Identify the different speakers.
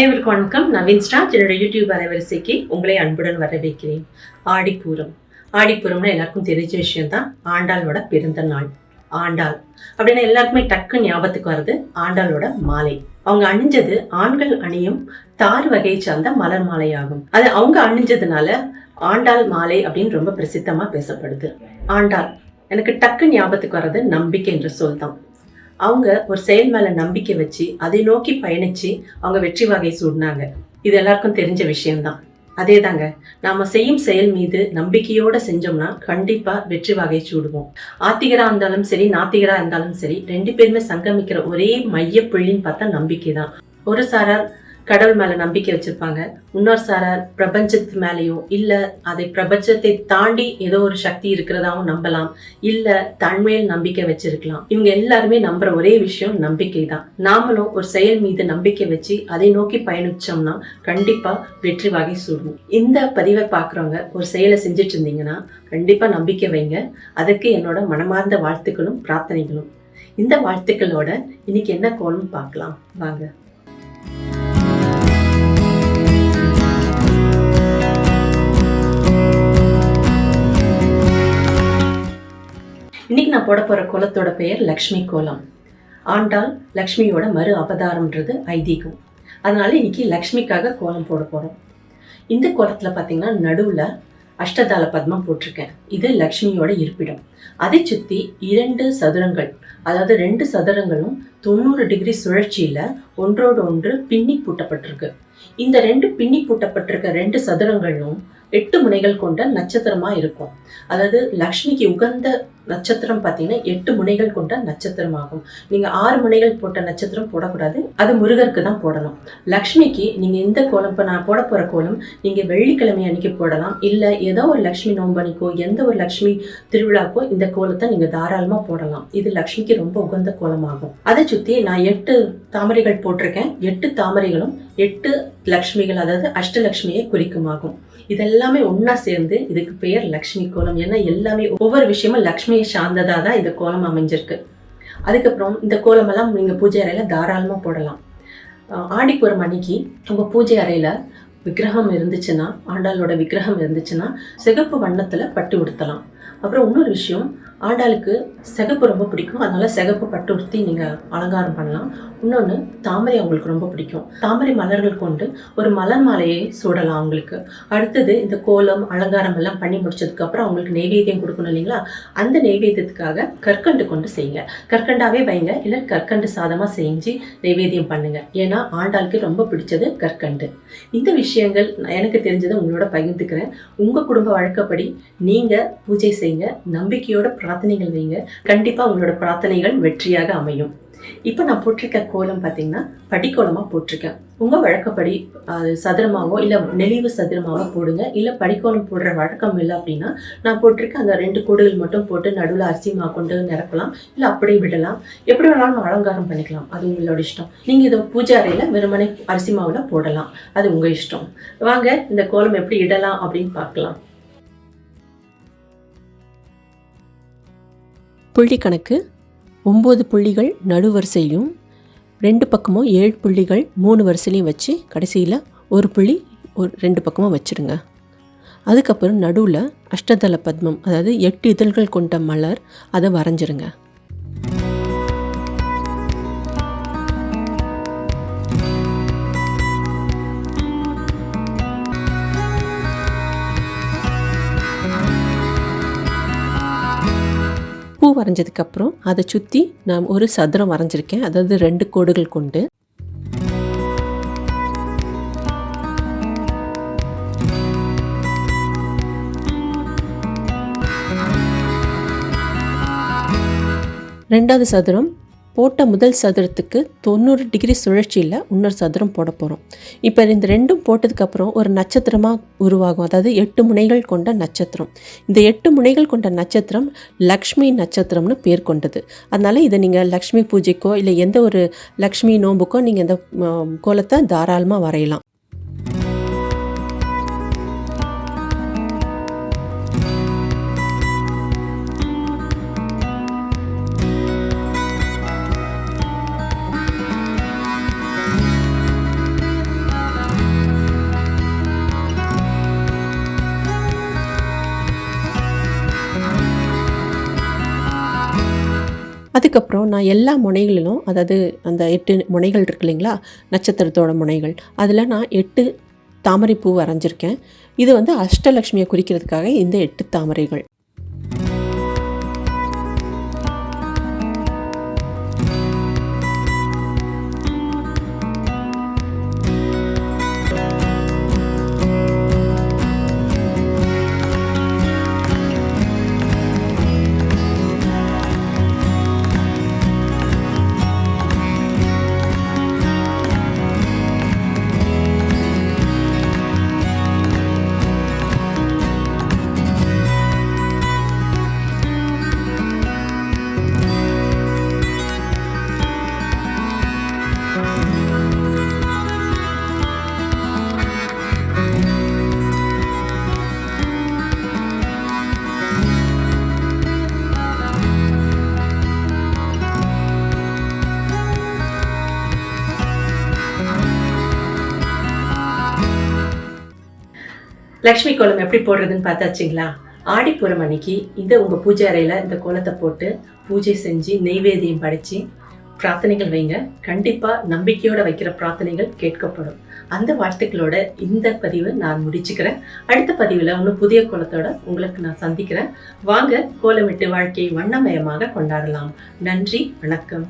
Speaker 1: அனைவருக்கும் வணக்கம். நவீன் ஸ்டார் என்னோட யூடியூப் அலைவரிசைக்கு உங்களை அன்புடன் வரவேற்கிறேன். ஆடிப்பூரம். ஆடிப்பூரம்னா எல்லாருக்கும் தெரிஞ்ச விஷயம் தான். ஆண்டாளோட பிறந்த நாள். ஆண்டாள் அப்படின்னா எல்லாருக்குமே டக்கு ஞாபகத்துக்கு வருது ஆண்டாளோட மாலை. அவங்க அணிஞ்சது ஆண்கள் அணியும் தார் வகையை சார்ந்த மலர் மாலை ஆகும். அது அவங்க அணிஞ்சதுனால ஆண்டாள் மாலை அப்படின்னு ரொம்ப பிரசித்தமா பேசப்படுது. ஆண்டாள் எனக்கு டக்கு ஞாபகத்துக்கு வர்றது நம்பிக்கை என்ற சொல் தான். அவங்க ஒரு செயல் மேல நம்பிக்கை வச்சு அதை நோக்கி பயணிச்சு அவங்க வெற்றி வகை சூடினாங்க. இது எல்லாருக்கும் தெரிஞ்ச விஷயம்தான். அதே தாங்க, நாம செய்யும் செயல் மீது நம்பிக்கையோட செஞ்சோம்னா கண்டிப்பா வெற்றி வகை சூடுவோம். ஆத்திகரா இருந்தாலும் சரி, நாத்திகரா இருந்தாலும் சரி, ரெண்டு பேருமே சங்கமிக்கிற ஒரே மைய புள்ளின்னு பார்த்தா நம்பிக்கை தான். ஒரு சாரார் கடவுள் மேல நம்பிக்கை வச்சிருப்பாங்க, இன்னொரு சாரார் பிரபஞ்சத்து மேலேயோ இல்ல அதை பிரபஞ்சத்தை தாண்டி ஏதோ ஒரு சக்தி இருக்கிறதாவும் நம்பலாம், இல்ல தன்மையில் நம்பிக்கை வச்சிருக்கலாம். இவங்க எல்லாருமே நம்புற ஒரே விஷயம் நம்பிக்கை தான். நாமளும் ஒரு செயல் மீது நம்பிக்கை வச்சு அதை நோக்கி பயணிச்சோம்னா கண்டிப்பா வெற்றி வகை சூடுவோம். இந்த பதிவை பாக்குறவங்க ஒரு செயலை செஞ்சுட்டு இருந்தீங்கன்னா கண்டிப்பா நம்பிக்கை வைங்க. அதுக்கு என்னோட மனமார்ந்த வாழ்த்துக்களும் பிரார்த்தனைகளும். இந்த வாழ்த்துக்களோட இன்னைக்கு என்ன கோலம் பார்க்கலாம் வாங்க. இன்னைக்கு நான் போட போற கோலத்தோட பெயர் லக்ஷ்மி கோலம். ஆண்டாள் லக்ஷ்மியோட மறு அவதாரம்ன்றது ஐதீகம். அதனால இன்னைக்கு லக்ஷ்மிக்காக கோலம் போட போறோம். இந்த கோலத்துல பாத்தீங்கன்னா நடுவுல அஷ்டதால பத்மம் போட்டிருக்கேன். இது லக்ஷ்மியோட இருப்பிடம். அதை சுத்தி 2 சதுரங்கள், அதாவது 2 சதுரங்களும் 90 டிகிரி சுழற்சியில ஒன்றோடு ஒன்று பின்னி பூட்டப்பட்டிருக்கு. இந்த 2 பின்னி பூட்டப்பட்டிருக்க 2 சதுரங்களும் 8 முனைகள் கொண்ட நட்சத்திரமா இருக்கும். அதாவது லக்ஷ்மிக்கு உகந்த நட்சத்திரம் பார்த்தீங்கன்னா 8 முனைகள் கொண்ட நட்சத்திரம் ஆகும். நீங்க 6 முனைகள் போட்ட நட்சத்திரம் போடக்கூடாது, அது முருகருக்கு தான் போடணும். லக்ஷ்மிக்கு நீங்க இந்த கோலம், இப்போ நான் போட போற கோலம் நீங்க வெள்ளிக்கிழமை அன்னைக்கு போடலாம், இல்ல ஏதோ ஒரு லக்ஷ்மி நோம்பனிக்கோ எந்த ஒரு லக்ஷ்மி திருவிழாக்கோ இந்த கோலத்தை நீங்க தாராளமா போடலாம். இது லக்ஷ்மிக்கு ரொம்ப உகந்த கோலம் ஆகும். அதை சுத்தி நான் 8 தாமரைகள் போட்டிருக்கேன். 8 தாமரைகளும் 8 லக்ஷ்மிகள், அதாவது அஷ்டலக்ஷ்மியை குறிக்குமாகும். இதெல்லாமே ஒன்னா சேர்ந்து இதுக்கு பெயர் லக்ஷ்மி கோலம். ஏன்னா எல்லாமே ஒவ்வொரு விஷயமும் லக்ஷ்மியை சார்ந்ததா தான் இந்த கோலம் அமைஞ்சிருக்கு. அதுக்கப்புறம் இந்த கோலம் எல்லாம் நீங்க பூஜை அறையில தாராளமா போடலாம். ஆடிப்பூரம் அன்னைக்கு உங்க பூஜை அறையில விக்கிரகம் இருந்துச்சுன்னா, ஆண்டாளோட விக்கிரகம் இருந்துச்சுன்னா சிகப்பு வண்ணத்துல பட்டு உடுத்தலாம். அப்புறம் இன்னொரு விஷயம், ஆண்டாளுக்கு சிகப்பு ரொம்ப பிடிக்கும், அதனால சிகப்பு பட்டு உடுத்தி நீங்க அலங்காரம் பண்ணலாம். இன்னொன்று, தாமரை அவங்களுக்கு ரொம்ப பிடிக்கும். தாமரை மலர்கள் கொண்டு ஒரு மலர் மாலையை சூடலாம் அவங்களுக்கு. அடுத்தது இந்த கோலம் அலங்காரம் எல்லாம் பண்ணி முடிச்சதுக்கு அப்புறம் அவங்களுக்கு நெய்வேத்தியம் கொடுக்கணும் இல்லைங்களா, அந்த நெய்வேத்தியத்துக்காக கற்கண்டு கொண்டு செய்யுங்க. கற்கண்டாவே வைங்க, இல்லை கற்கண்டு சாதமா செஞ்சு நெய்வேத்தியம் பண்ணுங்க. ஏன்னா ஆண்டாளுக்கு ரொம்ப பிடிச்சது கற்கண்டு. இந்த விஷயங்கள் எனக்கு தெரிஞ்சதை உங்களோட பகிர்ந்துக்கிறேன். உங்க குடும்ப வழக்கப்படி நீங்க பூஜை செய்யுங்க, நம்பிக்கையோட பிரார்த்தனைகள் வைங்க. கண்டிப்பா உங்களோட பிரார்த்தனைகள் வெற்றியாக அமையும். இப்போ நான் போட்டிருக்க கோலம் பார்த்தீங்கன்னா படிக்கோலமா போட்டிருக்கேன். உங்க வழக்கப்படி சதுரமாவோ இல்லை நெளிவு சதுரமாவோ போடுங்க. இல்லை படிக்கோலம் போடுற வழக்கம் இல்லை அப்படின்னா நான் போட்டிருக்க அந்த 2 கோடுகள் மட்டும் போட்டு நடுவில் அரிசி மா கொண்டு நிரப்பலாம், இல்லை அப்படியே விடலாம். எப்படி வேணாலும் அலங்காரம் பண்ணிக்கலாம், அது உங்களோட இஷ்டம். நீங்க இதை பூஜை அறையில வெறுமனை அரிசி மாவுல போடலாம், அது உங்க இஷ்டம். வாங்க இந்த கோலம் எப்படி இடலாம் அப்படின்னு பார்க்கலாம்.
Speaker 2: புள்ளி கணக்கு 9 புள்ளிகள் நடுவரிசையிலும் 2 பக்கமும் 7 புள்ளிகள் 3 வரிசையிலையும் வச்சு கடைசியில் ஒரு புள்ளி 2 பக்கமும் வச்சுருங்க. அதுக்கப்புறம் நடுவில் அஷ்டதள பத்மம், அதாவது 8 இதழ்கள் கொண்ட மலர், அதை வரைஞ்சிருங்க. பூ வரைஞ்சதுக்கப்புறம் அதை சுற்றி நான் ஒரு சதுரம் வரைஞ்சிருக்கேன், அதாவது 2 கோடுகள் கொண்டு. ரெண்டாவது சதுரம் போட்ட முதல் சதுரத்துக்கு 90 டிகிரி சுழற்சியில் இன்னொரு சதுரம் போட போகிறோம். இப்போ இந்த 2ம் போட்டதுக்கப்புறம் ஒரு நட்சத்திரமாக உருவாகும், அதாவது 8 முனைகள் கொண்ட நட்சத்திரம். இந்த 8 முனைகள் கொண்ட நட்சத்திரம் லக்ஷ்மி நட்சத்திரம்னு பேர் கொண்டது. அதனால் இதை நீங்கள் லக்ஷ்மி பூஜைக்கோ இல்லை எந்த ஒரு லக்ஷ்மி நோம்புக்கோ நீங்கள் இந்த கோலத்தை தாராளமாக வரையலாம். அதுக்கப்புறம் நான் எல்லா முனைகளிலும், அதாவது அந்த 8 முனைகள் இருக்கு இல்லைங்களா, நட்சத்திரத்தோட முனைகள், அதில் நான் 8 தாமரைப்பூ வரைஞ்சிருக்கேன். இது வந்து அஷ்டலக்ஷ்மியை குறிக்கிறதுக்காக இந்த 8 தாமரைகள்.
Speaker 1: லக்ஷ்மி கோலம் எப்படி போடுறதுன்னு பார்த்தாச்சுங்களா? ஆடிப்பூரம் அன்னைக்கு உங்கள் பூஜை அறையில் இந்த கோலத்தை போட்டு பூஜை செஞ்சு நெய்வேத்தியம் படைச்சி பிரார்த்தனைகள் வைங்க. கண்டிப்பாக நம்பிக்கையோடு வைக்கிற பிரார்த்தனைகள் கேட்கப்படும். அந்த வாழ்த்துக்களோட இந்த பதிவை நான் முடிச்சுக்கிறேன். அடுத்த பதிவில் இன்னும் புதிய கோலத்தோட உங்களுக்கு நான் சந்திக்கிறேன். வாங்க கோலமிட்டு வாழ்க்கையை வண்ணமயமாக கொண்டாடலாம். நன்றி, வணக்கம்.